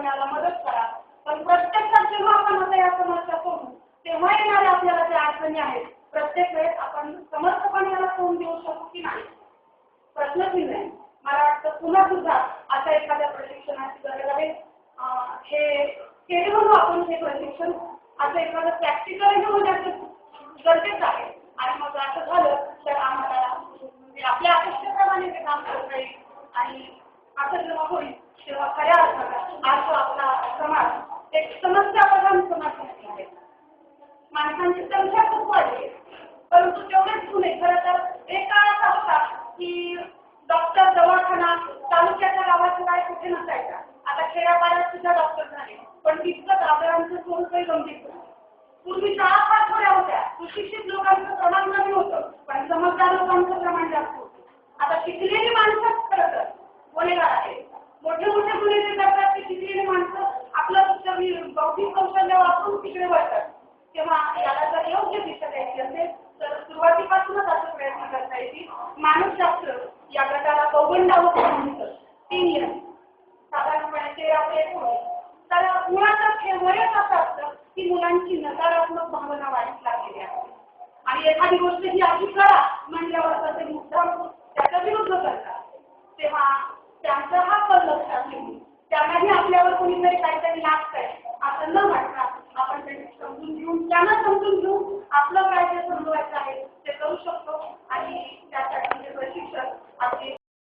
समाजाला मदत करा. पण प्रत्यक्षात जेव्हा आपण आता या समस्या सोडू तेव्हा येणाऱ्या आपल्याला ज्या अडचणी आहेत प्रत्येक वेळेस आपण समर्थपणे याला तोंड देऊ शकू की नाही प्रश्नचिन्ह आहे. मला वाटतं पुन्हा सुद्धा अशा एखाद्या प्रशिक्षणाची गरज आहे. हे केले म्हणून आपण हे प्रशिक्षण असं एखादं प्रॅक्टिकल होण्याचं गरजेचं आहे. आणि मग असं झालं तर आम्हाला म्हणजे आपल्या अपेक्षेप्रमाणे ते काम करता येईल. आणि असं जेव्हा होईल तेव्हा खऱ्या अर्थानं आज जो आपला समाज एक समस्या प्रधान समाज आहे. माणसांची संख्या खूप वाढली परंतु तेवढेच गुन्हे खरं तर एक काळ असा होता की डॉक्टर दवाखाना तालुक्याच्या गावाच्या काय कुठे नसायचा. आता खेड्यापाड्यात सुद्धा डॉक्टर झाले पण तितकंच आजारांचं स्वरूपही गंभीर होतं. पूर्वी शाळा फार थोड्या होत्या. सुशिक्षित लोकांचं प्रमाण कमी होतं पण समजदार लोकांचं प्रमाण जास्त होतं. आता शिकलेली माणसं खरं तर गुन्हेगार आहेत. मोठे मोठे गुन्हे जे करतात ते शिकलेली माणसं आपलं बौद्धिक कौशल्य वापरून तिकडे वळतात. तेव्हा याला जर योग्य दिशा द्यायची असेल तर सुरुवातीपासूनच असं प्रयत्न करता येतील. मानसशास्त्र या गटाला पौगंडावं म्हणतं 3 नियम साधारणपणे 13 ते 19. तर मुळातच हे वयच असं असतं की मुलांची नकारात्मक भावना वाढीस लागलेली आहे आणि एखादी गोष्ट ही अशी करा म्हणल्यावर ते मुद्दाम त्याचा विरोध करतात. तेव्हा त्यांचा हा कल लक्षात घेऊन त्यांनाही आपल्यावर कोणीतरी